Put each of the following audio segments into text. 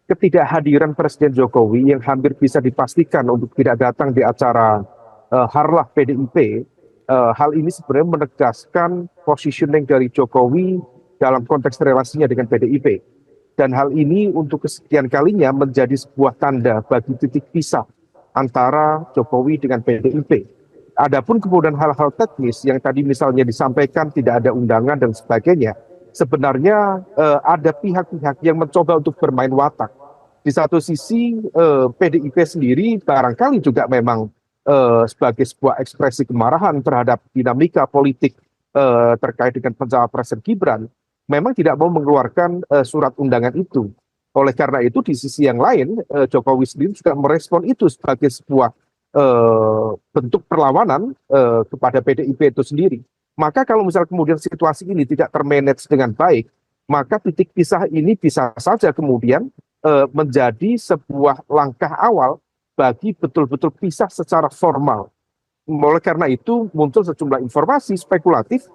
Ketidakhadiran Presiden Jokowi yang hampir bisa dipastikan untuk tidak datang di acara Harlah PDIP, hal ini sebenarnya menegaskan positioning dari Jokowi dalam konteks relasinya dengan PDIP. Dan hal ini untuk kesekian kalinya menjadi sebuah tanda bagi titik pisah antara Jokowi dengan PDIP. Adapun kemudian hal-hal teknis yang tadi misalnya disampaikan tidak ada undangan dan sebagainya, sebenarnya ada pihak-pihak yang mencoba untuk bermain watak. Di satu sisi PDIP sendiri barangkali juga memang sebagai sebuah ekspresi kemarahan terhadap dinamika politik terkait dengan pencapresan Gibran, memang tidak mau mengeluarkan surat undangan itu. Oleh karena itu di sisi yang lain Jokowi sendiri juga merespon itu sebagai sebuah bentuk perlawanan kepada PDIP itu sendiri. Maka kalau misal kemudian situasi ini tidak termanage dengan baik, maka titik pisah ini bisa saja kemudian menjadi sebuah langkah awal bagi betul-betul pisah secara formal. Oleh karena itu muncul sejumlah informasi spekulatif,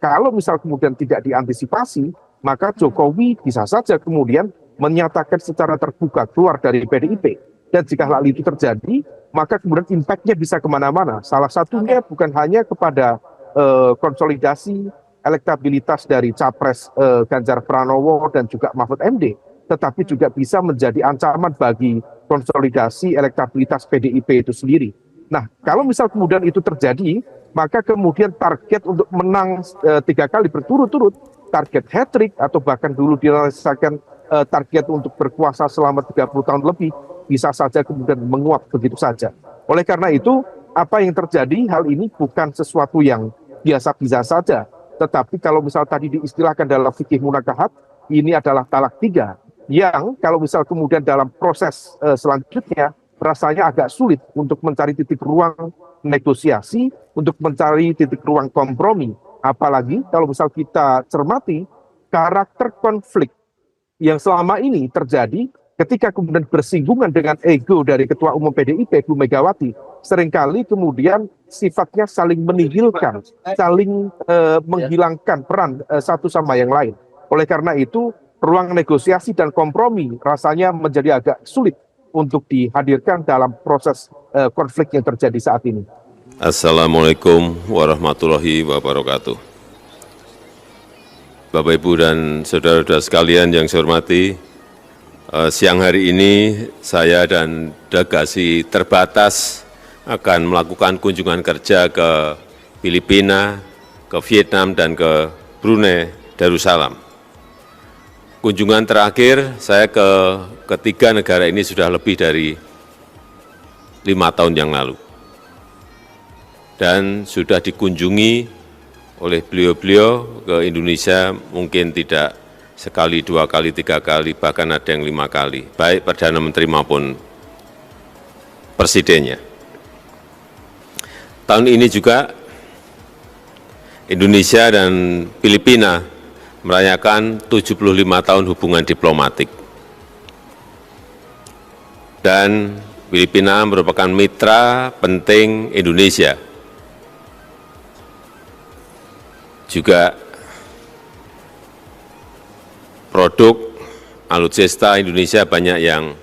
kalau misal kemudian tidak diantisipasi, maka Jokowi bisa saja kemudian menyatakan secara terbuka keluar dari PDIP. Dan jika hal itu terjadi, maka kemudian impact-nya bisa kemana-mana. Salah satunya bukan hanya kepada konsolidasi elektabilitas dari Capres Ganjar Pranowo dan juga Mahfud MD, tetapi juga bisa menjadi ancaman bagi konsolidasi elektabilitas PDIP itu sendiri. Nah, kalau misal kemudian itu terjadi, maka kemudian target untuk menang 3 kali berturut-turut, target hat-trick atau bahkan dulu dirasakan target untuk berkuasa selama 30 tahun lebih, bisa saja kemudian menguap begitu saja. Oleh karena itu, apa yang terjadi, hal ini bukan sesuatu yang biasa-biasa saja, tetapi kalau misal tadi diistilahkan dalam fikih munakahat, ini adalah talak 3, yang kalau misal kemudian dalam proses selanjutnya, rasanya agak sulit untuk mencari titik ruang negosiasi, untuk mencari titik ruang kompromi. Apalagi kalau misal kita cermati karakter konflik yang selama ini terjadi ketika kemudian bersinggungan dengan ego dari Ketua Umum PDIP, Bu Megawati, seringkali kemudian sifatnya saling menihilkan, saling menghilangkan peran satu sama yang lain. Oleh karena itu, ruang negosiasi dan kompromi rasanya menjadi agak sulit untuk dihadirkan dalam proses konflik yang terjadi saat ini. Assalamualaikum warahmatullahi wabarakatuh. Bapak, Ibu, dan saudara-saudara sekalian yang saya hormati, siang hari ini saya dan delegasi terbatas akan melakukan kunjungan kerja ke Filipina, ke Vietnam, dan ke Brunei Darussalam. Kunjungan terakhir saya ke ketiga negara ini sudah lebih dari 5 tahun yang lalu. Dan sudah dikunjungi oleh beliau-beliau ke Indonesia mungkin tidak sekali, 2 kali, 3 kali, bahkan ada yang 5 kali, baik Perdana Menteri maupun Presidennya. Tahun ini juga Indonesia dan Filipina merayakan 75 tahun hubungan diplomatik. Dan Filipina merupakan mitra penting Indonesia. Juga produk alutsista Indonesia banyak yang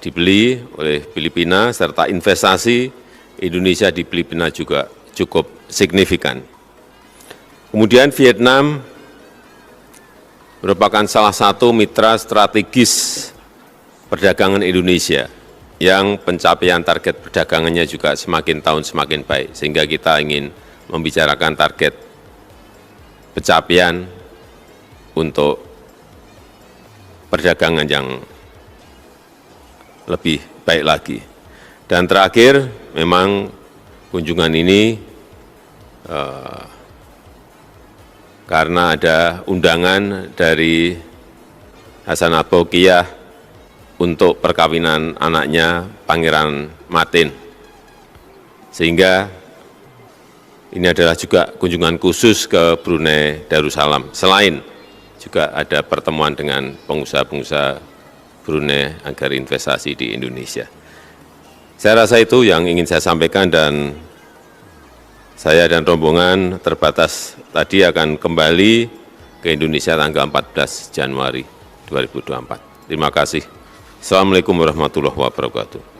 dibeli oleh Filipina, serta investasi Indonesia di Filipina juga cukup signifikan. Kemudian Vietnam merupakan salah satu mitra strategis perdagangan Indonesia yang pencapaian target perdagangannya juga semakin tahun semakin baik, sehingga kita ingin membicarakan target pencapaian untuk perdagangan yang lebih baik lagi. Dan terakhir, memang kunjungan ini karena ada undangan dari Hasan Al-Bolkiah untuk perkawinan anaknya Pangeran Matin. Sehingga ini adalah juga kunjungan khusus ke Brunei Darussalam. Selain juga ada pertemuan dengan pengusaha-pengusaha Brunei agar investasi di Indonesia. Saya rasa itu yang ingin saya sampaikan, dan saya dan rombongan terbatas tadi akan kembali ke Indonesia tanggal 14 Januari 2024. Terima kasih. Assalamualaikum warahmatullahi wabarakatuh.